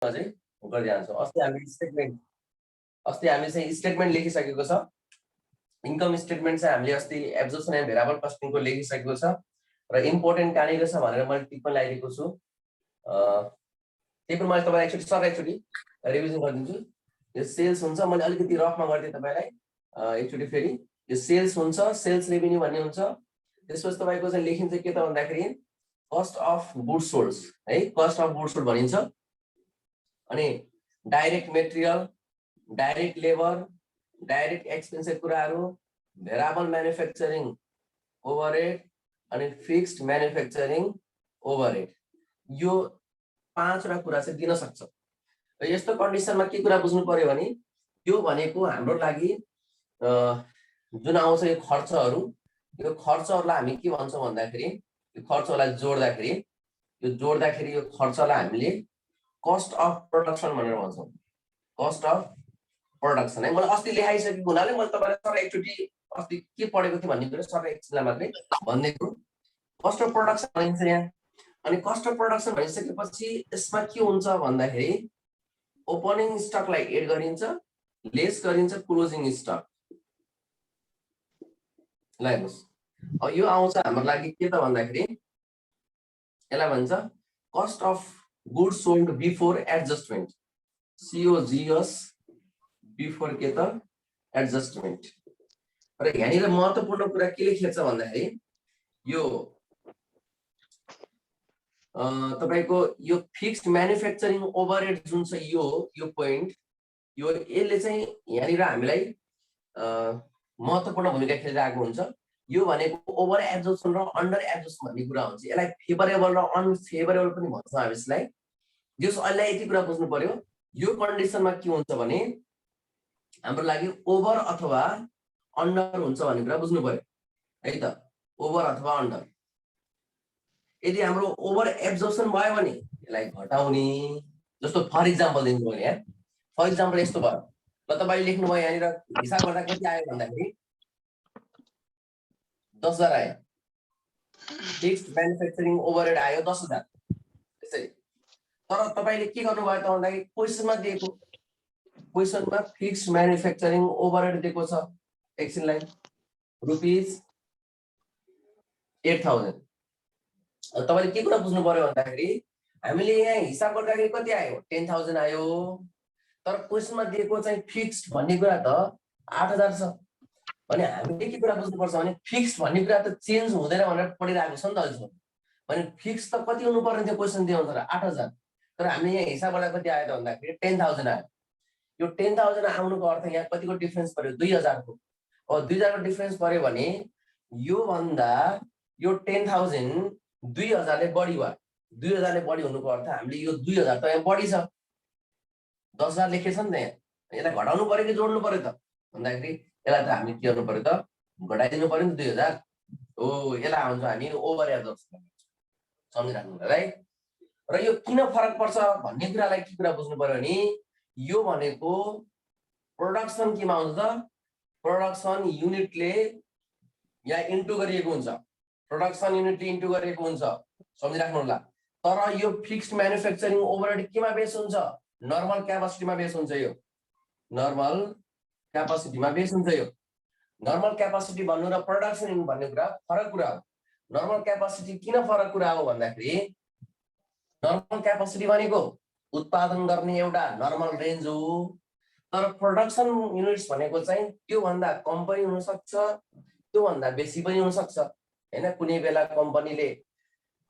अझै गरिहाल्छौँ। अस्ति हामी चाहिँ स्टेटमेन्ट लेखिसकेको छ। इन्कम स्टेटमेन्ट चाहिँ हामीले अस्ति एब्जर्प्सन एन्ड भेरिएबल कस्टिङको लेखिसकेको छ र इम्पोर्टेन्ट कहाँनिर छ भनेर मैले टिप्पणी लगाइदिएको छु। त्यही पनि मैले तपाईँलाई एकचोटि रिभिजन गरिदिन्छु। यो सेल्स हुन्छ, मैले अलिकति रफमा गरिदिएँ तपाईँलाई। एकचोटि फेरि यो सेल्स हुन्छ, सेल्स रेभेन्यू भन्ने हुन्छ। त्यसपछि तपाईँको चाहिँ लेखिन्छ के त भन्दाखेरि कस्ट अफ गुड्स सोल्ड है, कस्ट अफ गुड्स सोल्ड भनिन्छ। अनि direct material, direct labour, direct expenses कुराहरू, भेरिएबल म्यानुफ्याक्चरिङ ओभरहेड अनि फिक्स्ड म्यानुफ्याक्चरिङ ओभरहेड, यो 5वटा कुरा चाहिँ दिन सक्छ। र यस्तो कन्डिसनमा के कुरा बुझ्नु पर्यो भने यो भनेको हाम्रो लागि जुन आउँछ यो खर्चहरूलाई हामी के भन्छौँ भन्दाखेरि यो खर्चहरूलाई जोड्दाखेरि यो खर्चलाई हामीले कस्ट अफ प्रोडक्सन भनेर भन्छौँ। कस्ट अफ प्रोडक्सन है, मैले अस्ति लेखाइसकेको हुनाले मैले तपाईँलाई सर एकचोटि अस्ति के पढेको थिएँ भन्ने कुरा सर एकछिनलाई मात्रै भनिदिएको। कस्ट अफ प्रोडक्सन भनिन्छ यहाँ। अनि कस्ट अफ प्रोडक्सन भनिसकेपछि यसमा के हुन्छ भन्दाखेरि ओपनिङ स्टकलाई एड गरिन्छ, लेस गरिन्छ क्लोजिङ स्टक। ल हेर्नुहोस्, अब यो आउँछ हाम्रो लागि के त भन्दाखेरि यसलाई भन्छ cost of goods sold before adjustment, COGS before के त एडजस्टमेन्ट। र यहाँनिर महत्त्वपूर्ण कुरा के लेखिएको छ भन्दाखेरि यो तपाईको यो फिक्स्ड म्यानुफ्याक्चरिङ ओभरहेड जुन छ यो पोइन्ट, यो यसले चाहिँ यहाँनिर हामीलाई महत्त्वपूर्ण भूमिका खेलिरहेको हुन्छ। यो भनेको ओभर एब्जर्प्सन र अन्डर एब्जर्प्सन भन्ने कुरा हुन्छ। यसलाई फेभरेबल र अनफेभरेबल पनि भन्छौँ हामी यसलाई। जस अहिले यति कुरा बुझ्नु पर्यो, यो कन्डिसनमा के हुन्छ भने हाम्रो लागि ओभर अथवा अन्डर हुन्छ भन्ने कुरा बुझ्नु पर्यो है त, ओभर अथवा अन्डर। यदि हाम्रो ओभर एब्जर्प्सन भयो भने यसलाई घटाउने, जस्तो फर इक्जाम्पल दिन्छु मैले यहाँ। फर इक्जाम्पल यस्तो भयो, ल तपाईले लेख्नु भयो यहाँनिर हिसाब गर्दा कति आयो भन्दाखेरि 10,000 आयो। फिक्स्ड म्यानुफ्याक्चरिङ ओभरहेड आयो 10,000 त्यसरी। तर तपाईले के गर्नुभयो त भन्दाखेरि क्वेसनमा दिएको, क्वेसनमा फिक्स्ड म्यानुफ्याक्चरिङ ओभरहेड दिएको छ एकछिनलाई ₹8,000। तपाईले के कुरा बुझ्नु पर्यो भन्दाखेरि हामीले यहाँ हिसाब गर्दाखेरि कति आयो 10,000 आयो, तर क्वेसनमा दिएको चाहिँ फिक्स्ड भन्ने कुरा त 8,000 छ। भने हामीले के कुरा बुझ्नुपर्छ भने फिक्स्ड भन्ने कुरा त चेन्ज हुँदैन भनेर पढिरहेको छ नि त अहिलेसम्म। भने फिक्स त कति हुनु पर्ने थियो क्वेसन दिए अनुसार 8,000, तर हामीले यहाँ हिसाब गर्दा कति आयो त भन्दाखेरि 10,000 आयो। यो 10,000 आउनुको अर्थ यहाँ कतिको डिफरेन्स पर्यो 2,000 को। अब 2,000 को डिफरेन्स पर्यो भने यो भन्दा यो 10,000 2,000 ले बढी भयो। 2,000 ले बढी हुनुको अर्थ हामीले यो 2,000 त यहाँ बढी छ, 10,000 लेखेछ नि त यहाँ। यसलाई घटाउनु पर्यो कि जोड्नु पर्यो त भन्दाखेरि यसलाई त हामी के गर्नु पर्यो त घटाइदिनु पर्यो नि 2,000। हो, यसलाई आउँछ हामी ओभर एब्जर्प्सन सम्झिराख्नु होला है। र यो किन फरक पर्छ भन्ने कुरालाई के कुरा बुझ्नु पर्यो भने यो भनेको प्रोडक्सन केमा आउँछ त, प्रोडक्सन युनिटले यहाँ इन्टु गरिएको हुन्छ, प्रोडक्सन युनिटले इन्टु गरिएको हुन्छ, सम्झिराख्नु होला। तर यो फिक्स्ड म्यानुफ्याक्चरिङ ओभरहेड केमा बेस हुन्छ, नर्मल क्यापासिटीमा बेस हुन्छ। यो नर्मल क्यापासिटीमा बेस हुन्छ। यो नर्मल क्यापासिटी भन्नु र प्रोडक्सन युनिट भन्ने कुरा फरक कुरा हो। नर्मल क्यापासिटी किन फरक कुरा हो भन्दाखेरि नर्मल क्यापासिटी भनेको उत्पादन गर्ने एउटा नर्मल रेन्ज हो, तर प्रोडक्सन युनिट्स भनेको चाहिँ त्यो भन्दा कम पनि हुन सक्छ, त्यो भन्दा बेसी पनि हुन सक्छ हैन। कुनै बेला कम्पनीले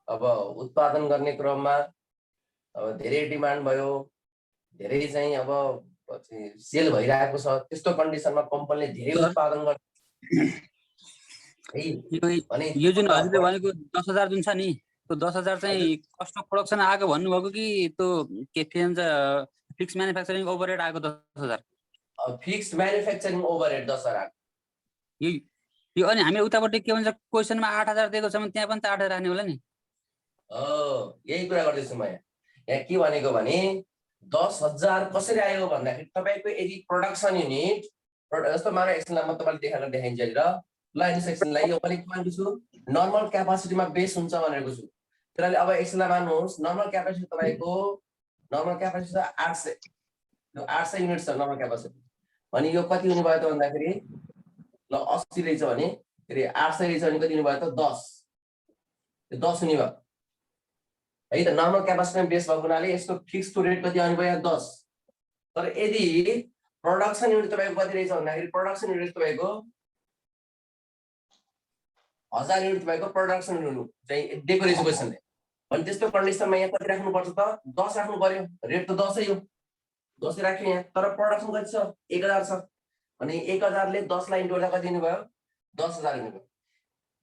अब उत्पादन गर्ने क्रममा अब धेरै डिमान्ड भयो, धेरै चाहिँ अब सेल भइरहेको छ, त्यस्तो कन्डिसनमा कम्पनीले धेरै उत्पादन गर्छ। यो जुन हजुरले भनेको 10,000 जुन छ नि, त्यो 10,000 चाहिँ कस्ट अफ प्रोडक्सन आएको भन्नुभएको कि त्यो के भन्छ फिक्स म्यानुफ्याक्चरिङ ओभरहेड आएको 10,000? फिक्स्ड म्यानुफ्याक्चरिङ ओभरहेड 10,000 आएको। यो अनि हामी उतापट्टि के भन्छ क्वेसनमा 8,000 दिएको छ भने त्यहाँ पनि त 8,000 राख्ने होला नि। यही कुरा गर्दैछु म यहाँ के भनेको भने 10,000 कसरी आयो भन्दाखेरि तपाईको यदि प्रोडक्सन युनिट जस्तो मानव एकछिनलाई म तपाईलाई देखाइन्छ र ल यस सेक्सनलाई यो पनि के भनेको छु नर्मल क्यापासिटीमा बेस हुन्छ भनेको छु। त्यसैले अब एकछिनलाई मान्नुहोस् नर्मल क्यापासिटी तपाईको नर्मल क्यापासिटी छ 800, यो 800 युनिट छ नर्मल क्यापासिटी भने यो कति हुने भयो त भन्दाखेरि ल 80 रहेछ भने के अरे 800 रहेछ भने कति हुने भयो त 10, यो 10 हुने भयो है त। नर्मल क्यापासिटीमा बेस भएको हुनाले यसको फिक्सको रेट कति आउने भयो 10। तर यदि प्रोडक्सन युनिट तपाईको कति रहेछ भन्दाखेरि प्रोडक्सन युनिट तपाईको 1000 युनिट तपाईको प्रोडक्सन युनिट चाहिँ डेकोरेसन क्वेसनले भने त्यस्तो कन्डिसनमा यहाँ कति राख्नु पर्छ त 10 राख्नु पर्यो। रेट त 10 हो, 10 राख्यो यहाँ। तर प्रोडक्सन कति छ 1000 छ भने 1000 ले 10 लाई इन्टु गर्दा कति हुने भयो 10000 हुने भयो।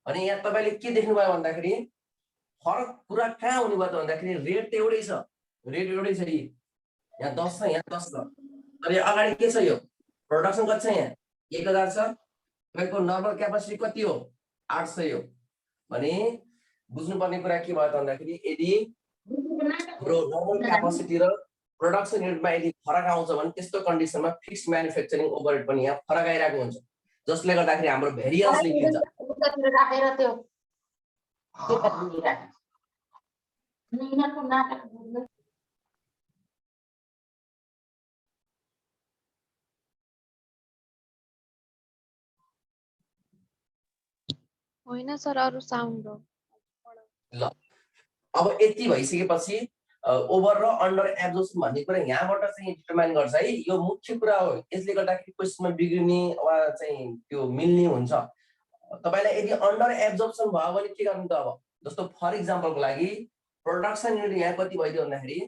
अनि यहाँ तपाईले के देख्नु भयो भन्दाखेरि फरक कुरा कहाँ हुने भयो त भन्दाखेरि रेट त एउटै छ, रेट एउटै छ, यहाँ 10 छ यहाँ 10 छ। तर यो अगाडि के छ, यो प्रोडक्सन कति छ यहाँ 1000 छ, तपाईको नर्मल क्यापासिटी कति हो 800 हो भने बुझ्नुपर्ने कुरा के भयो त भन्दाखेरि यदि हाम्रो नर्मल क्यापासिटी र प्रोडक्सन युनिटमा यदि फरक आउँछ भने त्यस्तो कन्डिसनमा फिक्स्ड म्यानुफ्याक्चरिङ ओभरहेड पनि यहाँ फरक आइरहेको हुन्छ, जसले गर्दाखेरि हाम्रो भेरिएन्स निक्लिन्छ। होइन सर अरु साउन्ड हो। ल अब यति भइसकेपछि ओभर र अन्डर एब्जर्प्सन भन्ने कुरा यहाँबाट चाहिँ डिटरमाइन गर्छ है। यो मुख्य कुरा हो, यसले गर्दाखेरि क्वेसनमा बिग्रिने वा चाहिँ त्यो मिल्ने हुन्छ। तपाईलाई यदि अन्डर एब्जर्प्सन भयो भने के गर्नु त अब जस्तो फर इक्जाम्पलको लागि प्रोडक्सन युनिट यहाँ कति भइदियो भन्दाखेरि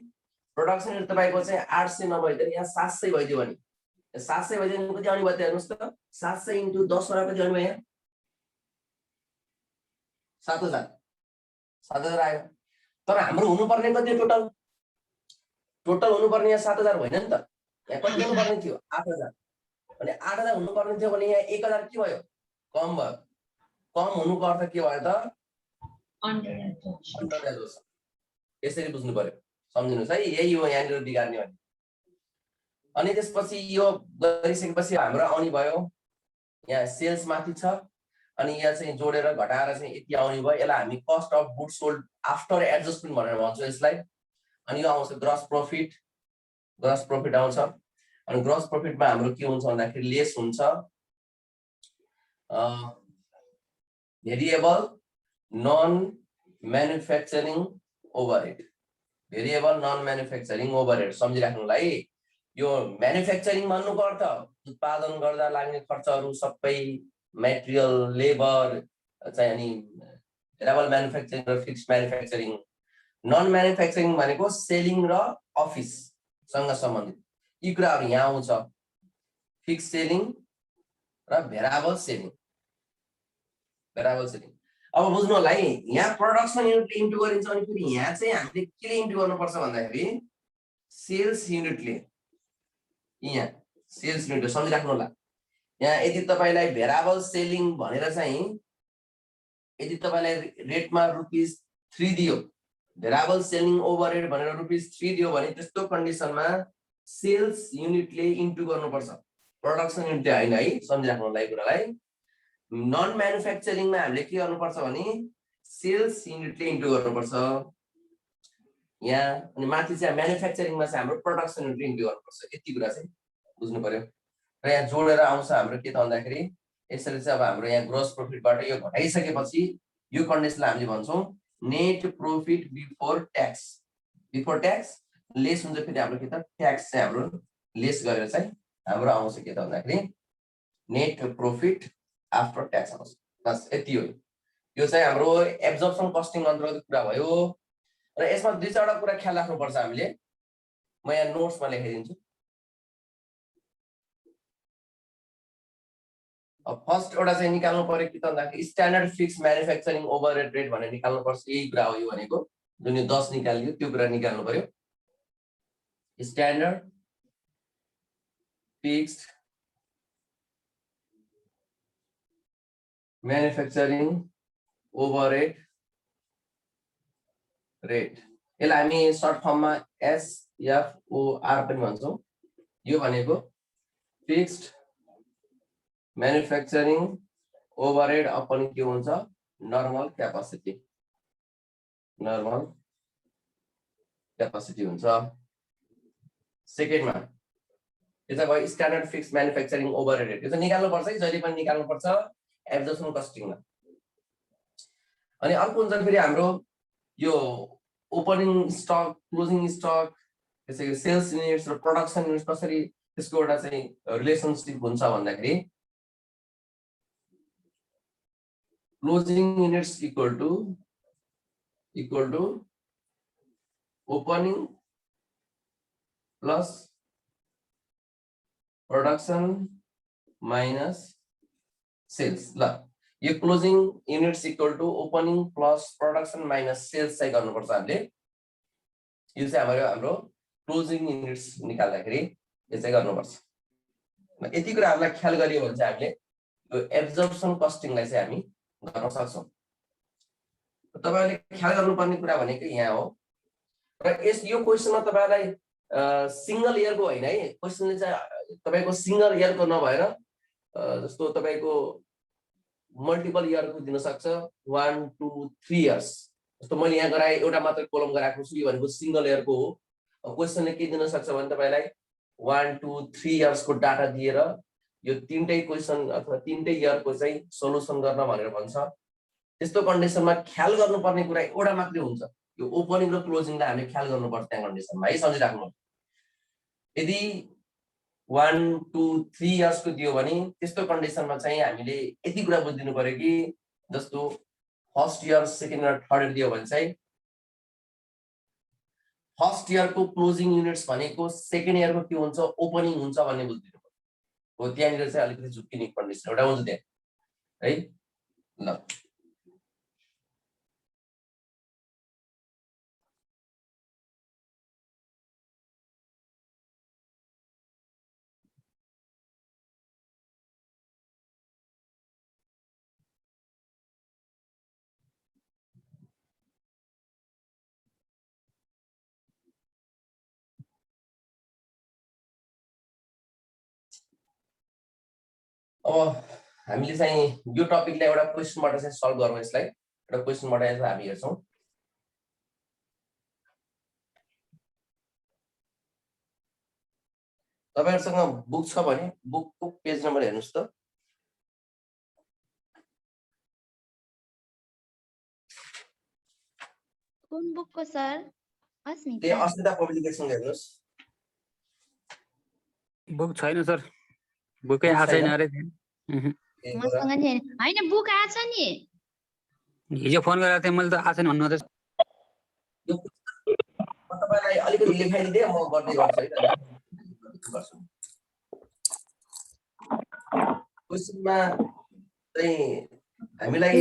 प्रोडक्सन युनिट तपाईको चाहिँ 800 नभइदिएर यहाँ 700 भइदियो भने 700 भइदियो भने कति आउने भयो त हेर्नुस् त 700 इन्टु 10 वटा कति आउने भयो यहाँ 7000 आयो। तर हाम्रो हुनुपर्ने कति टोटल हुनुपर्ने यहाँ 7000 होइन नि त, यहाँ कति हुनुपर्ने थियो 8000 अनि 8000 हुनुपर्ने थियो भने यहाँ 1000 के भयो कम भयो। कम हुनुको अर्थ के भयो त अन्डर एब्जर्प्सन। यसरी बुझ्नु पर्यो, सम्झिनुस् है, यही हो यहाँनिर बिगार्ने भने। अनि त्यसपछि यो गरिसकेपछि हाम्रो आउने भयो यहाँ सेल्स माथि छ अनि यहाँ चाहिँ जोडेर घटाएर चाहिँ यति आउने भयो। यसलाई हामी cost of goods sold after adjustment भनेर भन्छौँ यसलाई। अनि यो आउँछ ग्रस प्रॉफिट, ग्रस प्रॉफिट आउँछ। अनि ग्रस प्रॉफिटमा हाम्रो के हुन्छ भन्दाखेरि लेस हुन्छ variable non manufacturing overhead, variable non manufacturing overhead सम्झिराख्नुलाई। यो म्यानुफ्याक्चरिङ भन्नुको अर्थ उत्पादन गर्दा लाग्ने खर्चहरू सबै मेटेरियल लेबर चाहिँ अनि भेरिएबल म्यानुफ्याक्चरिङ र फिक्स्ड म्यानुफ्याक्चरिङ। नन म्यानुफ्याक्चरिङ भनेको सेलिङ र अफिस सँग सम्बन्धित यी कुराहरू यहाँ आउँछ, फिक्स्ड सेलिङ र भेरिएबल सेलिङ। भेरिएबल सेलिङ अब बुझ्नु होला है, यहाँ प्रोडक्सन युनिटले इन्टु गरिन्छ अनि फेरि यहाँ चाहिँ हामीले केले इन्टु गर्नुपर्छ भन्दाखेरि सेल्स युनिटले। यहाँ सेल्स युनिट सम्झिराख्नु होला। यहाँ यदि तपाईलाई भेरिएबल सेलिङ भनेर चाहिँ यदि तपाईलाई रेटमा ₹3 दियो, भेरिएबल सेलिङ ओभरहेड भनेर ₹3 दियो भने त्यस्तो कन्डिसनमा सेल्स युनिटले इन्टु गर्नुपर्छ, प्रोडक्सन युनिटले हैन है, सम्झिराख्नु होला यो कुरालाई। नन म्यानुफ्याक्चरिङमा हामीले के गर्नुपर्छ भने सेल्स युनिटले इन्टु गर्नुपर्छ यहाँ। अनि माथि चाहिँ म्यानुफ्याक्चरिङमा चाहिँ हाम्रो प्रोडक्सन युनिटले इन्टु गर्नुपर्छ, यति कुरा चाहिँ बुझ्नु पर्यो। र यहाँ जोडेर आउँछ हाम्रो के त भन्दाखेरि यसरी चाहिँ अब हाम्रो यहाँ ग्रोस प्रॉफिटबाट यो घटाइसकेपछि यो कन्डिसनलाई हामीले भन्छौँ net profit before tax. Before tax lace हुन्छ फेरि हाम्रो के त ट्याक्स चाहिँ हाम्रो लेस गरेर चाहिँ हाम्रो आउँछ के त भन्दाखेरि नेट प्रॉफिट आफ्टर ट्याक्स आउँछ। बस यति हो। यो चाहिँ हाम्रो एब्जर्प्सन कस्टिङ अन्तर्गत कुरा भयो। र यसमा दुई चारवटा कुरा ख्याल राख्नुपर्छ हामीले, म यहाँ नोट्समा लेखाइदिन्छु। फर्स्ट एउटा चाहिँ निकाल्नु पर्यो के त भन्दाखेरि standard fix manufacturing overhead rate भनेर निकाल्नु पर्छ। यही कुरा हो यो भनेको, जुन यो 10 निकालियो त्यो कुरा निकाल्नु पर्यो। Standard fixed manufacturing overhead rate, यसलाई हामी सर्ट फर्ममा SFOR पनि भन्छौँ। यो भनेको फिक्स्ड म्यानुफ्याक्चरिङ ओभरहेड अपन के हुन्छ नर्मल क्यापासिटी, नर्मल क्यापासिटी हुन्छ। सेकेन्डमा यो चाहिँ भयो स्ट्यान्डर्ड फिक्स म्यानुफ्याक्चरिङ ओभरहेड। यो चाहिँ निकाल्नुपर्छ है, जहिले पनि निकाल्नुपर्छ एब्जर्प्सन कस्टिङमा। अनि अर्को हुन्छ फेरि हाम्रो यो ओपनिङ स्टक, क्लोजिङ स्टक, त्यसै गरी सेल्स युनिट्स र प्रोडक्सन युनिट्स कसरी त्यसको एउटा चाहिँ रिलेसनसिप हुन्छ भन्दाखेरि closing units equal to opening plus production minus sales. ल यो closing units equal to opening plus production minus sales चाहिँ गर्नुपर्छ हामीले। यो चाहिँ हाम्रो क्लोजिङ युनिट्स निकाल्दाखेरि यो चाहिँ गर्नुपर्छ। यति कुराहरूलाई ख्याल गरियो भने चाहिँ हामीले यो एब्जर्प्सन कस्टिङलाई चाहिँ हामी गर्न सक्छौँ। तपाईहरुले ख्याल गर्नुपर्ने कुरा भनेको यहाँ हो। र यो क्वेशनमा तपाईहरुलाई सिंगल इयरको होइन है, क्वेशनले चाहिँ तपाईको सिंगल इयरको नभएर जस्तो तपाईको मल्टिपल इयरको दिन सक्छ, 1 2 3 इयर्स। जस्तो मैले यहाँ गराए एउटा मात्र कोलम गराएको छु, यो भनेको सिंगल इयरको हो। क्वेशनले के दिन सक्छ भने तपाईलाई 1 2 3 इयर्सको डाटा दिएर यो तीनटै क्वेशन अथवा तीनटै इयरको चाहिँ सोलुसन गर्न भनेर भन्छ। त्यस्तो कन्डिसनमा ख्याल गर्नुपर्ने कुरा एउटा मात्रै हुन्छ, यो ओपनिङ र क्लोजिङलाई हामीले ख्याल गर्नुपर्छ त्यहाँ कन्डिसनमा है, सम्झिराख्नु। यदि 1 2 3 इयर्सको दियो भने त्यस्तो कन्डिसनमा चाहिँ हामीले यति कुरा बुझिदिनु पर्यो कि जस्तो first year, second year, third year दियो भने चाहिँ फर्स्ट इयरको क्लोजिङ युनिट्स भनेको सेकेन्ड इयरको के हुन्छ, ओपनिङ हुन्छ भन्ने बुझिदिनु पर्यो। हो त्यहाँनिर चाहिँ अलिकति झुक्किने कन्डिसन एउटा हुन्छ त्यहाँ है। ल अब हामीले चाहिँ यो टपिकलाई एउटा क्वेशनबाट चाहिँ सल्भ गरौँ। यसलाई एउटा क्वेशनबाट हामी हेर्छौँ। तपाईहरुसँग बुक छ भने बुकको पेज नम्बर हेर्नुस् त। कुन बुकको सर? अस्मिता। त्यही अस्मिता पब्लिकेसन हेर्नुस्। बुक छैन सर, बुकै आएको छैन अरे। मसँग नि हैन, बुक आछ नि। हिजो फोन गरेको थिएँ मैले त आएको छैन भन्नु हुँदैछ। म तपाईलाई अलिकति लेखाइदिए म गर्दै गर्छु है त। क्वेशनमा चाहिँ हामीलाई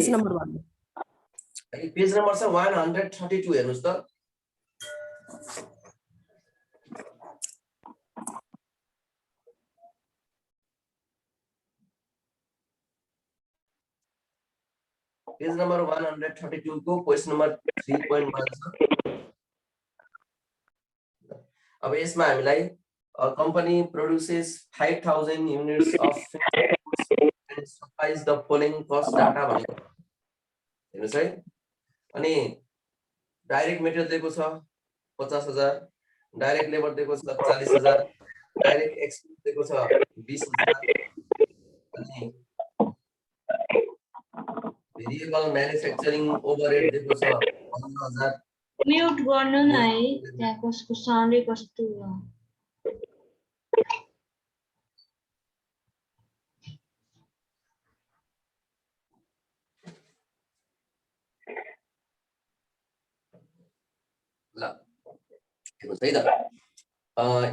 पेज नम्बर छ 132 हेर्नुस् त। पेज नम्बर 132 को क्वेशन नम्बर 3.1 छ। अब यसमा हामीलाई company produces 5000 units of and supplies the following cost data भनेको हेर्नुस् है। अनि डाइरेक्ट मेटेरियल दिएको छ 50000, डाइरेक्ट लेबर दिएको छ 40000, डाइरेक्ट एक्सपेन्स दिएको छ 20000 अनि भेरिएबल म्यानुफ्याक्चरिङ ओभरहेड दिएको छ 15000। म्युट गर्नु न है, त्यहाँ कसको साउन्डै कस्तो हो। ल हेर्नुस् है त।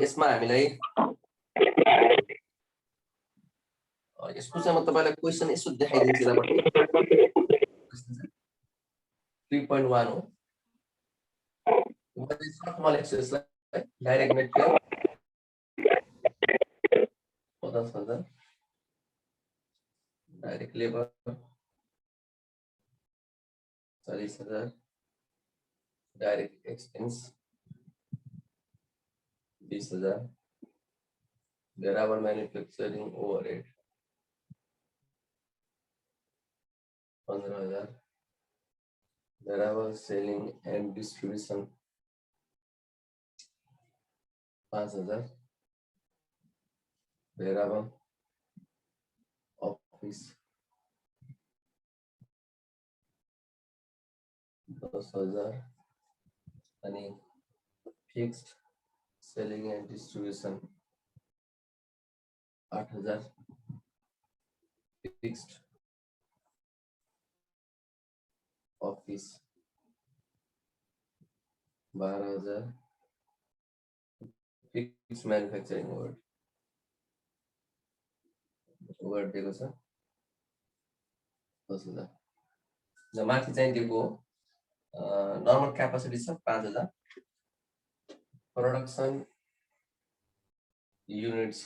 यसमा हामीलाई यसको चाहिँ म तपाईलाई क्वेशन यसो देखाइदिन्छु यतापट्टि। 3.1 हो। मैले सर्टमा लेख्छु यसलाई। Direct material 50,000, direct labour 40,000, direct expense 20,000, variable manufacturing overhead 15,000, variable selling and distribution 5000 variable office 10,000 अनि fixed selling and distribution 8,000 fixed office 12,000 fixed manufacturing overhead दिएको छ 10,000 र माथि चाहिँ दिएको नर्मल क्यापासिटी छ 5,000 प्रोडक्सन युनिट छ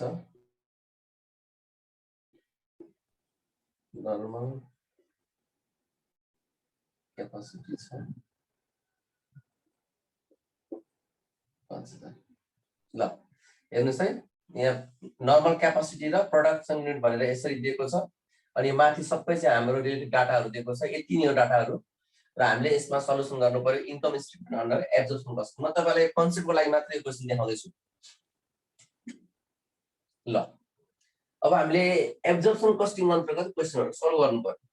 नर्मल क्यापासिटी छ 5,000 ल हेर्नुस् है यहाँ नर्मल क्यापासिटी र प्रोडक्सन युनिट भनेर यसरी दिएको छ अनि माथि सबै चाहिँ हाम्रो रिलेटेड डाटाहरु दिएको छ यति नै हो डाटाहरु र हामीले यसमा सल्युसन गर्नु पर्यो income statement under absorption cost म तपाईलाई कन्सेप्टको लागि मात्र यो क्वेशन देखाउँदै छु ल अब हामीले एब्जर्प्सन कस्टिङ अन्तर्गत क्वेशनहरु सल्भ गर्नु पर्यो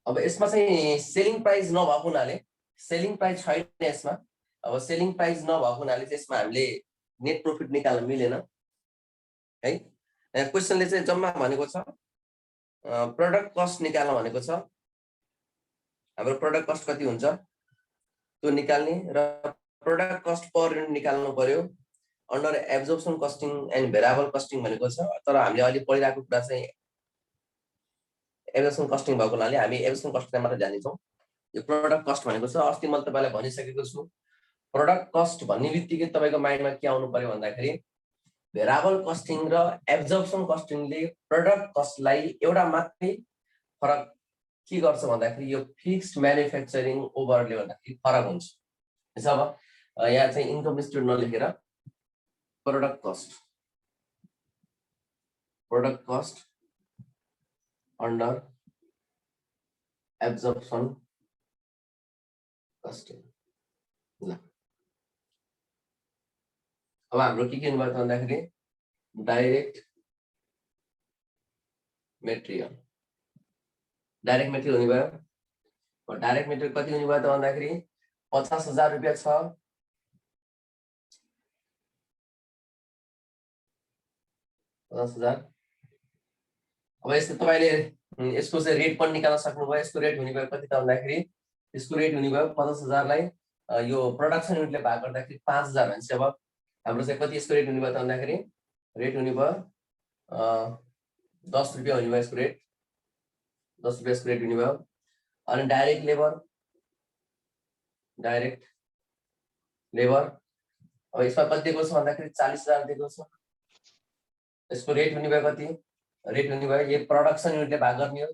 अब यसमा चाहिँ सेलिङ प्राइस नभएको हुनाले सेलिङ प्राइस छैन यसमा अब सेलिङ प्राइस नभएको हुनाले चाहिँ यसमा हामीले नेट प्रॉफिट निकाल्न मिलेन है यहाँ क्वेशनले चाहिँ जम्मा भनेको छ प्रोडक्ट कस्ट निकाल्न भनेको छ हाम्रो प्रोडक्ट कस्ट कति हुन्छ त्यो निकाल्ने र प्रोडक्ट कस्ट पर युनिट निकाल्नु पर्यो under absorption costing and variable costing भनेको छ तर हामीले अहिले पढिरहेको कुरा चाहिँ एब्जर्प्सन कस्टिङ भएको हुनाले हामी एब्जर्प्सन कस्टिङमा मात्र जानेछौँ यो प्रोडक्ट कस्ट भनेको छ अस्ति मैले तपाईलाई भनिसकेको छु प्रोडक्ट कस्ट भन्ने बित्तिकै तपाईको माइन्डमा के आउनु पर्यो भन्दाखेरि भेरिएबल कस्टिङ र एब्जर्प्सन कस्टिङले प्रोडक्ट कस्टलाई एउटा मात्रै फरक के गर्छ भन्दाखेरि यो फिक्स्ड म्यानुफ्याक्चरिङ ओभरले भन्दाखेरि फरक हुन्छ अब यहाँ चाहिँ इन्कम स्टेटमेन्ट नलेखेर product cost under absorption costing ल अब हाम्रो के हुनु भयो भन्दाखेरि डाइरेक्ट मेटेरियल हुने भयो डाइरेक्ट मेटेरियल कति हुने भयो त भन्दाखेरि 50,000 रुपैयाँ छ 50,000 अब यसको तपाईले यसको चाहिँ रेट पनि निकाल्न सक्नुभयो यसको रेट हुने भयो कति त भन्दाखेरि यसको रेट हुने भयो 50,000 लाई यो प्रोडक्सन युनिटले भाग गर्दाखेरि 5,000 भन्छ अब हाम्रो चाहिँ कति यसको रेट हुने भयो त भन्दाखेरि रेट हुने भयो 10 रुपैयाँ हुने भयो यसको रेट 10 रुपैयाँ यसको रेट हुने भयो अनि डाइरेक्ट लेबर अब यसमा कति दिएको छ भन्दाखेरि 40,000 दिएको छ यसको रेट हुने भयो कति रेट हुने भयो यो प्रोडक्सन युनिटले भाग गर्ने हो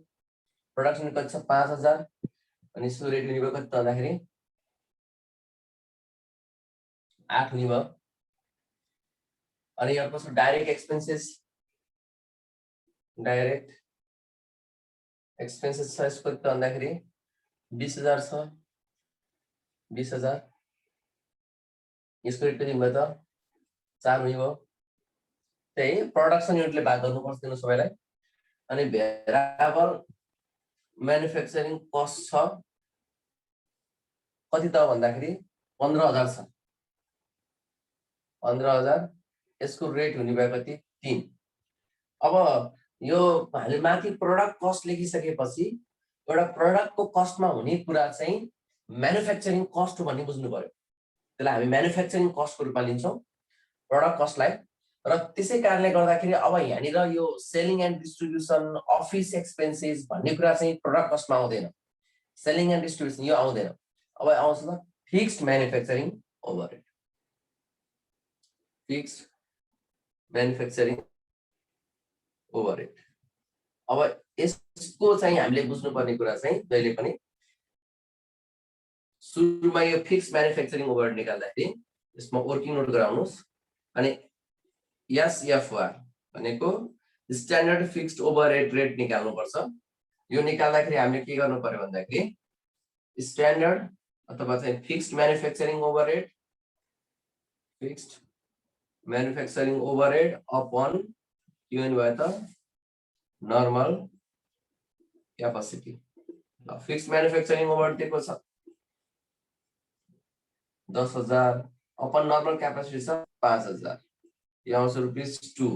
प्रोडक्सन युनिट कति छ 5,000 अनि यसको रेट हुने भयो कति त भन्दाखेरि 8 हुने भयो अनि अर्को छ डाइरेक्ट एक्सपेन्सेस छ यसको कति त भन्दाखेरि 20,000 छ 20,000 यसको रेट कति भयो त 4 हुने भयो त्यही प्रोडक्सन युनिटले भाग गर्नुपर्छ दिनु सबैलाई अनि भेरिएबल म्यानुफ्याक्चरिङ कस्ट छ कति त भन्दाखेरि 15,000 छ 15,000 यसको रेट हुने भयो कति 3 अब यो हामीले माथि प्रोडक्ट कस्ट लेखिसकेपछि एउटा प्रोडक्टको कस्टमा हुने कुरा चाहिँ म्यानुफ्याक्चरिङ कस्ट हो भन्ने बुझ्नु पर्यो त्यसलाई हामी म्यानुफ्याक्चरिङ कस्टको रूपमा लिन्छौँ प्रोडक्ट कस्टलाई र त्यसै कारणले गर्दाखेरि अब यहाँनिर यो selling and distribution office expenses भन्ने कुरा चाहिँ प्रोडक्ट कस्टमा आउँदैन सेलिङ एन्ड डिस्ट्रिब्युसन यो आउँदैन अब आउँछ त fixed manufacturing overhead fixed manufacturing overhead अब यसको चाहिँ हामीले बुझ्नुपर्ने कुरा चाहिँ जहिले पनि सुरुमा यो फिक्स्ड म्यानुफ्याक्चरिङ ओभरहेड निकाल्दाखेरि यसमा वर्किङ नोट गराउनुस् अनि एसएफआर भनेको स्ट्यान्डर्ड फिक्स्ड ओभरहेड रेट निकाल्नु पर्छ यो निकाल्दाखेरि हामीले के गर्नु पर्यो भन्दाखेरि स्ट्यान्डर्ड अथवा चाहिँ फिक्स्ड म्यानुफ्याक्चरिङ ओभरहेड अपन के भन्नु भयो त normal capacity. Fixed manufacturing overhead दिएको छ 10,000 अपन नर्मल क्यापासिटी छ 5,000, यो आउँछ ₹2।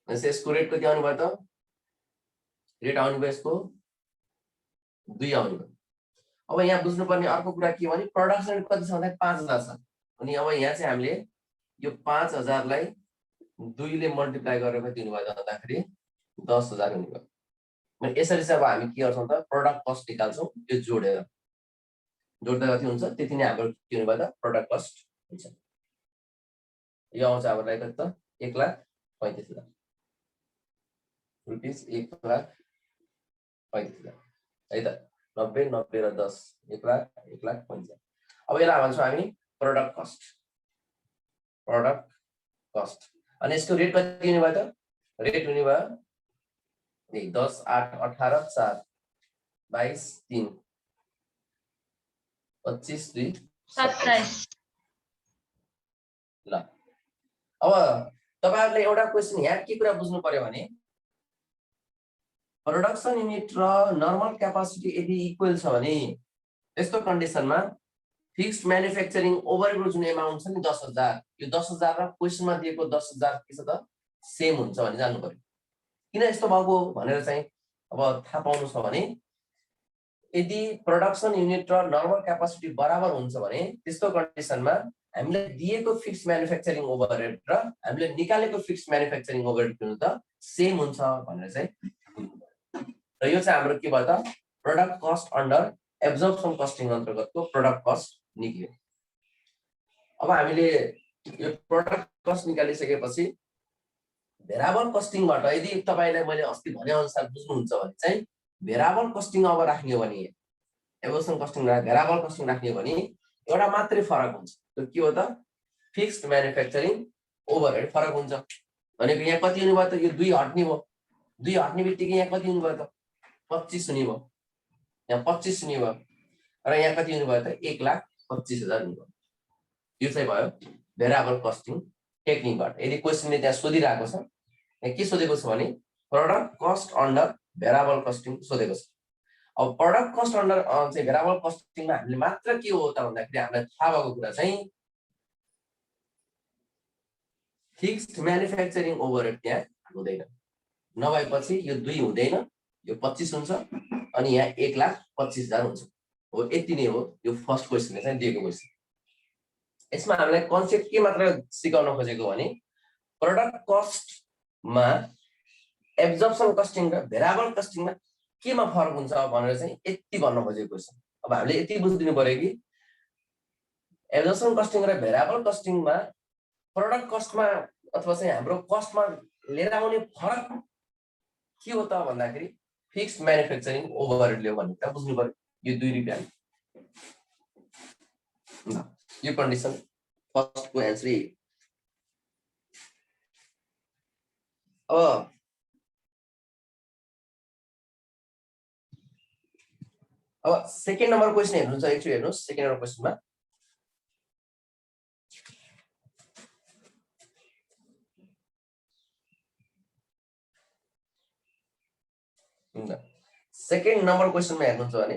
भनेपछि यसको रेट कति आउनु भयो त? रेट आउनु भयो यसको 2 आउनु भयो। अब यहाँ बुझ्नुपर्ने अर्को कुरा के भने प्रोडक्सन रेट कति छ भन्दा 5,000 छ। अनि अब यहाँ चाहिँ हामीले यो 5,000 लाई 2 ले मल्टिप्लाई गरेर कति हुनु भयो त भन्दाखेरि 10,000 हुनु भयो। अनि यसरी चाहिँ अब हामी के गर्छौं त प्रोडक्ट कस्ट निकाल्छौं, यो जोडेर जोड्दा कति हुन्छ त्यति नै हाम्रो के हुनु भयो त प्रोडक्ट कस्ट हुन्छ। यो आउँछ हामीलाई कति त 1,35,000 रुपैयाँ, 1,35,000 है त। 90 90 र 10 1,35,000। अब यसलाई भन्छौँ हामी प्रोडक्ट कस्ट। अनि यसको रेट कति हुने भयो त? रेट हुने भयो 10 8 18 4 22 3 25 2 27। ल अब तपाईहरुले एउटा क्वेशन यहाँ के कुरा बुझ्नु पर्यो भने प्रोडक्सन युनिट र नर्मल क्यापासिटी यदि इक्वल छ भने यस्तो कन्डिसनमा फिक्स्ड म्यानुफ्याक्चरिङ ओभरहेडको जुन अमाउन्ट छ नि 10,000, यो 10,000 र क्वेशनमा दिएको 10,000 के छ त सेम हुन्छ भने जान्नु पर्यो। किन यस्तो भएको भनेर चाहिँ अब थाहा पाउनु छ भने यदि प्रोडक्सन युनिट र नर्मल क्यापासिटी बराबर हुन्छ भने त्यस्तो कन्डिसनमा हामीले दिएको फिक्स्ड म्यानुफ्याक्चरिङ ओभरहेड र हामीले निकालेको फिक्स्ड म्यानुफ्याक्चरिङ ओभरहेड किन त सेम हुन्छ भनेर चाहिँ र यो चाहिँ हाम्रो के भयो त product cost under absorption costing अन्तर्गतको प्रोडक्ट कस्ट निक्ल्यो। अब हामीले यो प्रोडक्ट कस्ट निकालिसकेपछि भेरिएबल कस्टिङबाट यदि तपाईलाई मैले अस्ति भने अनुसार बुझ्नुहुन्छ भने चाहिँ भेरिएबल कस्टिङ अब राख्ने हो भने एब्जर्प्सन कस्टिङ र भेरिएबल कस्टिङ राख्ने हो भने एउटा मात्रै फरक हुन्छ। त्यो के हो त फिक्स्ड म्यानुफ्याक्चरिङ ओभरहेड फरक हुन्छ। भनेको यहाँ कति हुने भयो त यो 2 हट्ने भयो, 2 हट्ने बित्तिकै यहाँ कति हुने भयो त 25 हुने भयो, यहाँ 25 हुने भयो र यहाँ कति हुने भयो त 1,25,000 हुने भयो। यो चाहिँ भयो भेरिएबल कस्टिङ टेक्निकबाट। यदि क्वेशनले त्यहाँ सोधिरहेको छ यहाँ के सोधेको छ भने product cost under variable costing सोधेको छ। अब प्रोडक्ट कस्ट अन्डर चाहिँ भेरिएबल कस्टिङमा हामीले मात्र के हो त भन्दाखेरि हामीलाई थाहा भएको कुरा चाहिँ फिक्स्ड म्यानुफ्याक्चरिङ ओभरहेड त्यहाँ हुँदैन, नभएपछि यो 2 हुँदैन, यो 25 हुन्छ अनि यहाँ 1,25,000 हुन्छ। हो यति नै हो यो फर्स्ट क्वेशनले चाहिँ दिएको क्वेशन। यसमा हामीलाई कन्सेप्ट के मात्र सिकाउन खोजेको भने प्रोडक्ट कस्टमा एब्जर्प्सन कस्टिङ र भेरिएबल कस्टिङमा केमा फरक हुन्छ भनेर चाहिँ यति भन्न खोजेको छ। अब हामीले यति बुझिदिनु पर्यो कि एब्जर्प्सन कस्टिङ र भेरिएबल कस्टिङमा प्रोडक्ट कस्टमा अथवा चाहिँ हाम्रो कस्टमा लिएर आउने फरक के हो त भन्दाखेरि फिक्स्ड म्यानुफ्याक्चरिङ ओभरहेड ल्याउ भन्ने कुरा बुझ्नु पर्यो। यो 2 रुपैयाँ यो कन्डिसन फर्स्टको एन्सर यही। अब सेकेन्ड नम्बर क्वेशन हेर्नुहुन्छ, एकचोटि हेर्नुहोस् सेकेन्ड नम्बर क्वेशनमा सेकेन्ड नम्बर क्वेशनमा हेर्नुहुन्छ भने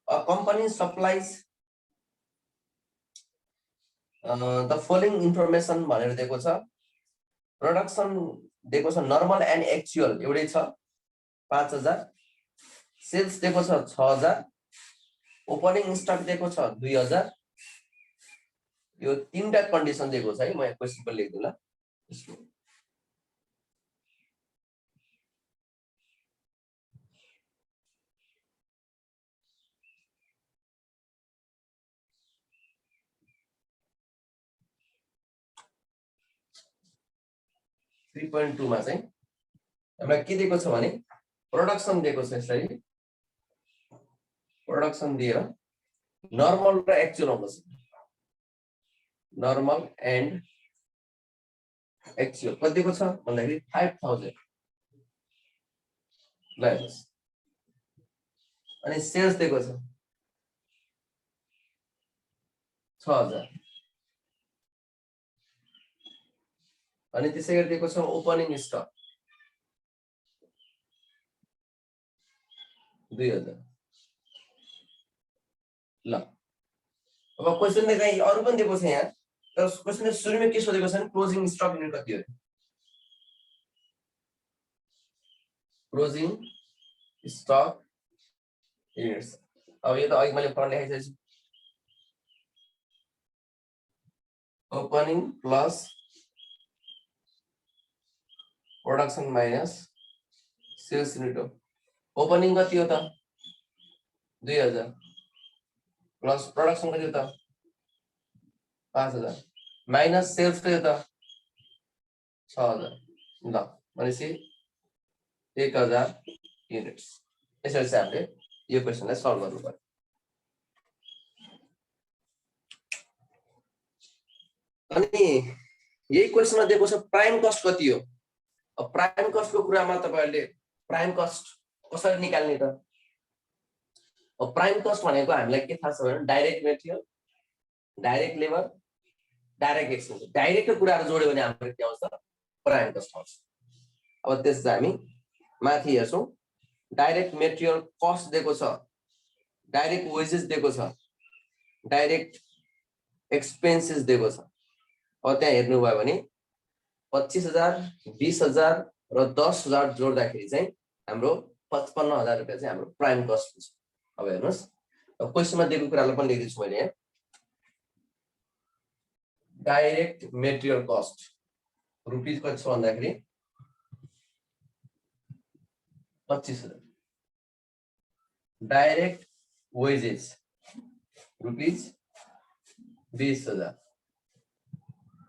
a company supplies the following information भनेर दिएको छ। प्रोडक्सन दिएको छ नर्मल एन्ड एक्चुअल एउटै छ 5,000, सेल्स दिएको छ 6,000, ओपनिङ स्टक दिएको छ 2,000। यो 3टा कन्डिसन दिएको छ है, म यहाँ क्वेशन पनि लेख्दिन ल। 3.2 मा चाहिँ हामीलाई के दिएको छ भने प्रोडक्सन दिएको छ। यसरी प्रोडक्सन दिएर नर्मल र एक्चुअल आउँछ। नर्मल एन्ड एक्चुअल कति दिएको छ भन्दाखेरि 5,000 ल हेर्नुस्। अनि सेल्स दिएको छ 6000 अनि त्यसै गरी दिएको छ ओपनिङ स्टक 2000 ल अब क्वेशनले चाहिँ अरु पनि दिएको छ यहाँ तर क्वेशनले सुरुमै के सोधेको छ भने क्लोजिङ स्टक युनिट कति हो क्लोजिङ स्टक युनिट्स अब यो त अघि मैले फर्म लेखाइसकेको छु opening plus production minus sales unit हो ओपनिङ कति हो त 2000 प्लस प्रोडक्सन कति हो त 5000 माइनस सेल्स कति हो त 6000 ल भनेपछि 1000 युनिट्स यसरी चाहिँ हामीले यो क्वेशनलाई सल्भ गर्नु पर्यो अनि यही क्वेशनमा दिएको छ प्राइम कस्ट कति हो अब प्राइम कस्टको कुरामा तपाईहरुले प्राइम कस्ट कसरी निकाल्ने त अब प्राइम कस्ट भनेको हामीलाई के थाहा छ भने direct material direct labour direct expense डाइरेक्टको कुराहरु जोड्यो भने हाम्रो के आउँछ प्राइम कस्ट आउँछ अब त्यसलाई हामी माथि हेर्छौं डाइरेक्ट मेटेरियल कस्ट दिएको छ डाइरेक्ट वेजेस दिएको छ डाइरेक्ट एक्सपेन्सेस दिएको छ अब त्यहाँ हेर्नु भयो भने 25000 20000 र 10000 जोड्दाखेरि चाहिँ हाम्रो 55000 रुपैयाँ चाहिँ हाम्रो प्राइम कस्ट हुन्छ अब हेर्नुस् अब क्वेशनमा दिएको कुरालाई पनि लेख्दिछु मैले यहाँ डाइरेक्ट मेटेरियल कस्ट रुपीज कति छ भन्दाखेरि 25000 डाइरेक्ट वेजेस रुपीज 20000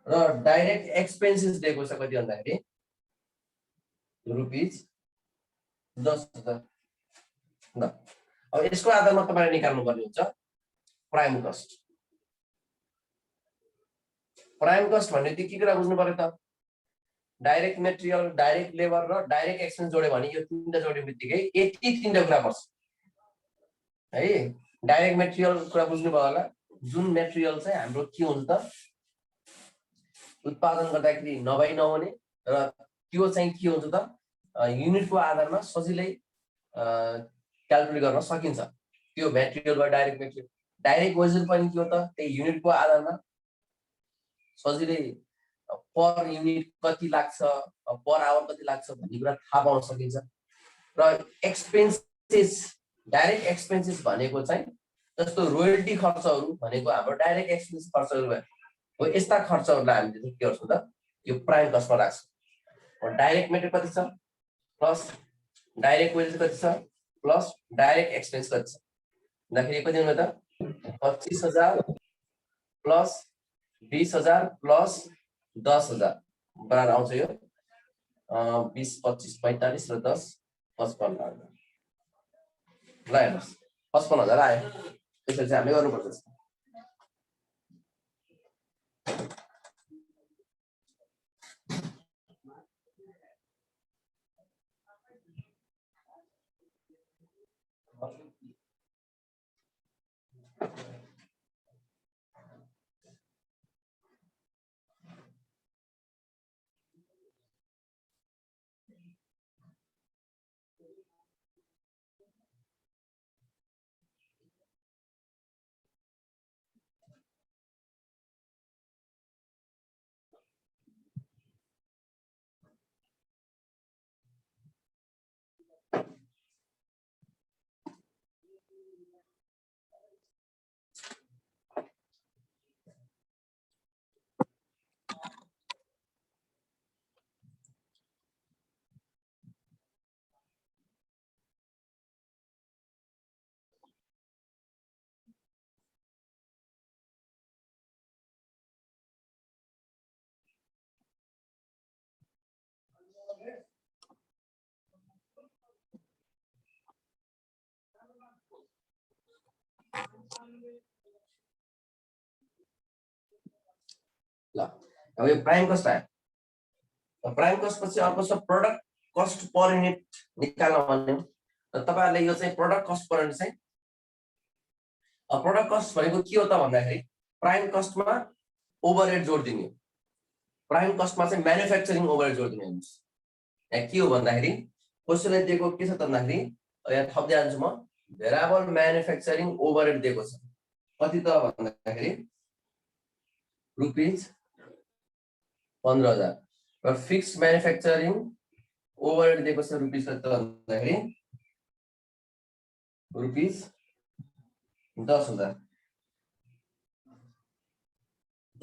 र डाइरेक्ट एक्सपेन्सेस दिएको छ कति भन्दाखेरि रुपीज 10000 ल अब यसको आधारमा तपाईले निकाल्नु पर्ने हुन्छ प्राइम कस्ट भन्ने के कुरा बुझ्नु पर्यो त डाइरेक्ट मेटेरियल डाइरेक्ट लेबर र डाइरेक्ट एक्सपेन्स जोड्यो भने यो तीनटा जोड्नेबित्तिकै यति तीनटा कुरा पर्छ है डाइरेक्ट मेटेरियल कुरा बुझ्नु भयो होला जुन मेटेरियल चाहिँ हाम्रो के हुन्छ त उत्पादन गर्दाखेरि नभई नहुने र त्यो चाहिँ के हुन्छ त युनिटको आधारमा सजिलै क्याल्कुलेट गर्न सकिन्छ त्यो मेटेरियल वा डाइरेक्ट मेटेरियल डाइरेक्ट वेजेस पनि के हो त त्यही युनिटको आधारमा सजिलै पर युनिट कति लाग्छ पर आवर कति लाग्छ भन्ने कुरा थाहा पाउन सकिन्छ र एक्सपेन्सेस डाइरेक्ट एक्सपेन्सेस भनेको चाहिँ जस्तो रोयल्टी खर्चहरू भनेको हाम्रो डाइरेक्ट एक्सपेन्स खर्चहरू भयो हो यस्ता खर्चहरूलाई हामीले के गर्छौं त यो प्राइम कस्टमा राख्छौं डाइरेक्ट मेटेरियल कति छ प्लस डाइरेक्ट वेजेस कति छ प्लस डाइरेक्ट एक्सपेन्स कति छ भन्दाखेरि कति हुने त 25000 प्लस 20000 प्लस 10000 बराबर आउँछ यो 20 25 45 र 10 55 ल हेर्नुस् 55000 आयो त्यसरी चाहिँ हामीले गर्नुपर्छ ल अब यो प्राइम कस्ट आयो प्राइम कस्ट पछि अर्को छ प्रोडक्ट कस्ट पर युनिट निकाल्न भन्ने र तपाईहरुले यो चाहिँ प्रोडक्ट कस्ट पर युनिट चाहिँ प्रोडक्ट कस्ट भनेको के हो त भन्दाखेरि प्राइम कस्टमा ओभरहेड जोडिदिने, प्राइम कस्टमा चाहिँ म्यानुफ्याक्चरिङ ओभरहेड जोडिदिने। हेर्नुहोस् यहाँ के हो भन्दाखेरि क्वेसनले दिएको के छ त भन्दाखेरि यहाँ थप्दै जान्छु म, भेरिएबल म्यानुफ्याक्चरिङ ओभरहेड दिएको छ कति त भन्दाखेरि रुपिस 15,000 र फिक्स्ड म्यानुफ्याक्चरिङ ओभरहेड दिएको छ रुपिस कति त भन्दाखेरि रुपिस 10,000।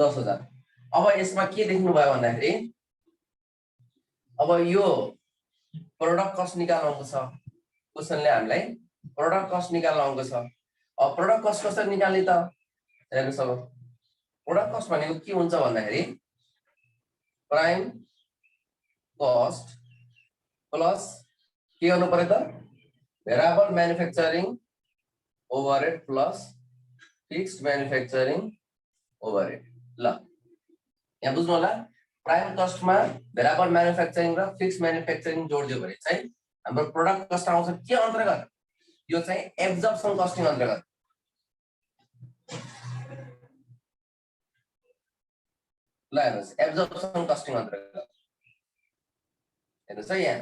अब यसमा के देख्नु भयो भन्दाखेरि अब यो प्रोडक्ट कस्ट निकाल्नुको छ, क्वेसनले हामीलाई प्रोडक्ट कस्ट निकाल्नुको छ। अब प्रोडक्ट कस्ट कसरी निकाल्ने त हेर्नुस्। अब प्रोडक्ट कस्ट भनेको के हुन्छ भन्दाखेरि प्राइम कस्ट प्लस के गर्नु पर्यो त variable manufacturing overhead plus fixed manufacturing overhead. ल यहाँ बुझ्नु होला, प्राइम कस्टमा भेरिएबल म्यानुफ्याक्चरिङ र फिक्स्ड म्यानुफ्याक्चरिङ जोडिदियो भने चाहिँ हाम्रो प्रोडक्ट कस्ट आउँछ के अन्तर्गत, यो चाहिँ एब्जर्प्सन कस्टिङ अन्तर्गत। ल हेर्नुहोस् एब्जर्प्सन कस्टिङ अन्तर्गत हेर्नुहोस् है, यहाँ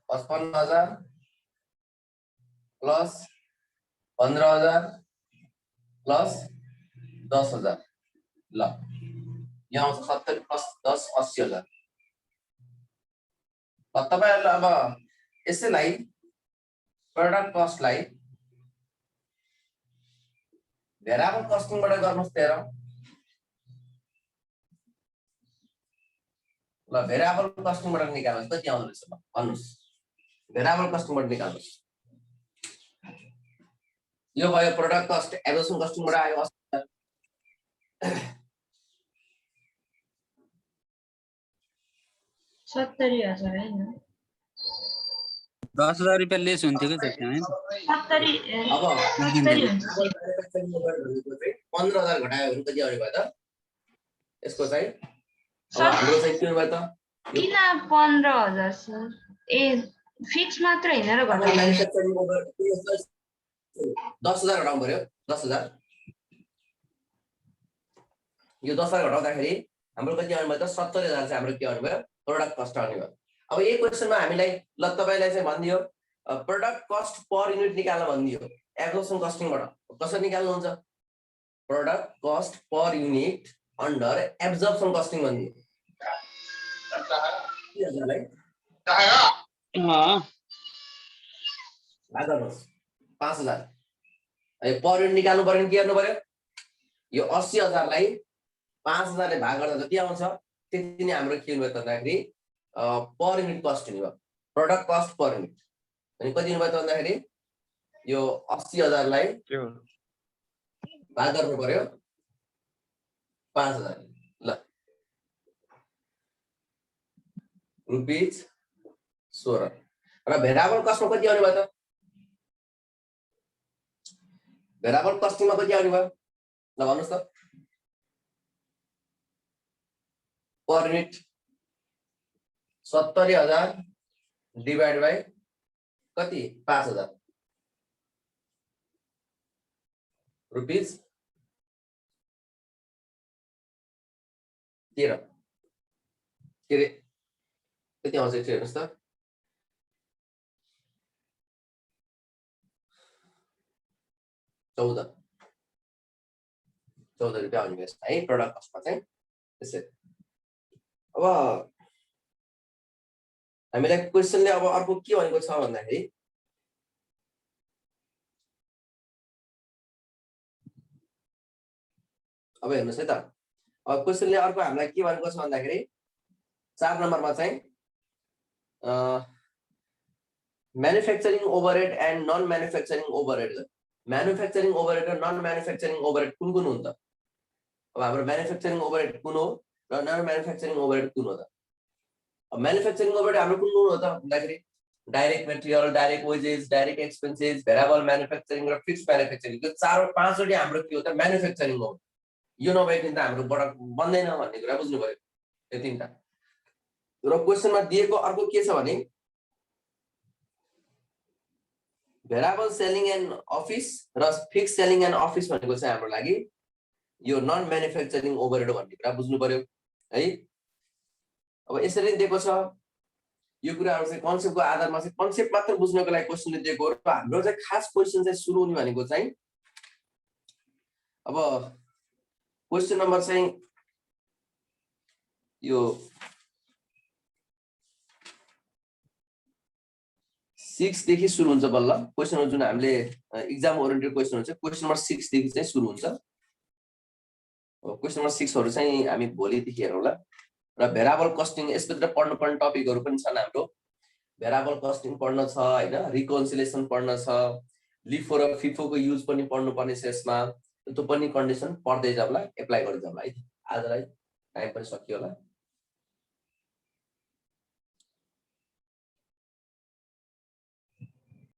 55,000 प्लस 15,000 प्लस 10,000। ल यहाँ आउँछ 70 प्लस 10 80,000। तपाईहरुले अब यसैलाई प्रोडक्ट कस्टलाई भेरिएबल कस्टिङबाट गर्नुस् तेर। ल भेरिएबल कस्टिङबाट निकाल्नुस् कति आउँदो रहेछ ल भन्नुस्, भेरिएबल कस्टिङबाट निकाल्नुस्। यो भयो प्रोडक्ट कस्ट एब्जर्प्सन कस्टिङबाट आयो 70,000 हैन 10,000 रुपैयाँ लेस हुन्थ्यो कि त्यसमा हैन। 70 अब 70 हुन्छ। 15,000 घटायो भने कति आउने भयो त यसको चाहिँ? अब हाम्रो चाहिँ के भयो त किन 15,000 सर? ए फिक्स मात्र हैन र घटाउने। म्यानुफ्याक्चरिङ ओभर 10,000 घटाउनु पर्यो। 10,000 यो 10,000 घटाउँदाखेरि हाम्रो कति आउने भयो त 70,000 चाहिँ हाम्रो के आउने भयो प्रोडक्ट कस्ट आउने भयो। अब यही क्वेसनमा हामीलाई ल तपाईलाई चाहिँ भनिदियो प्रोडक्ट कस्ट पर युनिट निकाल्न भनिदियो एब्जर्प्सन कस्टिङबाट। कसरी निकाल्नु हुन्छ product cost per unit under absorption costing भनिदियो। भाग गर्नुहोस् 5,000 पर युनिट निकाल्नु पर्यो भने के गर्नु पर्यो यो 80,000 लाई 5,000 ले भाग गर्दा जति आउँछ त्यति नै हाम्रो के हुने भयो भन्दाखेरि पर युनिट कस्ट हुने भयो प्रोडक्ट कस्ट पर युनिट। अनि कति हुने भयो त भन्दाखेरि यो 80,000 लाई भाग गर्नु पर्यो 5,000 ल रुपिस 16 र भेरिएबल कस्टमा कति आउने भयो त भेरिएबल कस्टिङमा कति आउने भयो ल भन्नुस् त पर युनिट 70,000 डिवाइड बाइ कति 5,000 रुपिस 13 के रे कति आउँछ यसो हेर्नुस् त 14 रुपियाँ आउने भयो है प्रोडक्ट कस्टमा चाहिँ त्यसरी। अब हामीलाई क्वेसनले अब अर्को के भनेको छ भन्दाखेरि अब हेर्नुस् है त अब क्वेसनले अर्को हामीलाई के भनेको छ भन्दाखेरि 4 नम्बरमा चाहिँ manufacturing overhead and non manufacturing overhead manufacturing overhead र नन म्यानुफ्याक्चरिङ ओभरहेड कुन कुन हुन्छ। अब हाम्रो म्यानुफ्याक्चरिङ ओभरहेड कुन हो र नन म्यानुफ्याक्चरिङ ओभरहेड कुन हो त। अब म्यानुफ्याक्चरिङ ओभरहेड हाम्रो कुन कुन हो त भन्दाखेरि direct material direct wages direct expenses variable manufacturing र फिक्स्ड म्यानुफ्याक्चरिङ यो 4-5 हाम्रो के हो त म्यानुफ्याक्चरिङ हो। यो नभएदेखि त हाम्रो प्रोडक्ट बन्दैन भन्ने कुरा बुझ्नु पर्यो यो तीनटा। र क्वेसनमा दिएको अर्को के छ भने भेरिएबल सेलिङ एन्ड अफिस र फिक्स सेलिङ एन्ड अफिस भनेको चाहिँ हाम्रो लागि यो नन म्यानुफ्याक्चरिङ ओभरहेड भन्ने कुरा बुझ्नु पर्यो है। अब यसरी दिएको छ यो कुराहरु चाहिँ कन्सेप्टको आधारमा चाहिँ कन्सेप्ट मात्र बुझ्नको लागि क्वेशनले दिएको हो र हाम्रो चाहिँ खास क्वेशन चाहिँ सुरु हुने भनेको चाहिँ अब क्वेशन नम्बर चाहिँ यो 6 देखि सुरु हुन्छ बल्ल क्वेशनहरु जुन हामीले एक्जाम ओरिएन्टेड क्वेशन हुन्छ क्वेशन नम्बर 6 देखि चाहिँ सुरु हुन्छ। क्वेशन नम्बर 6 हरु चाहिँ हामी भोलिदेखि हेरौँला र भेरिएबल कस्टिङ यसभित्र पढ्नुपर्ने टपिकहरु पनि छन् हाम्रो। भेरिएबल कस्टिङ पढ्न छ हैन, रिकन्सिलिएसन पढ्न छ, लिफो र फिफो को युज पनि पढ्नुपर्ने छ यसमा। त्यो पनि कन्डिसन पढ्दै जाउँला, एप्लाई गर्दै जाउँला है। आजलाई टाइम पनि सकियो होला।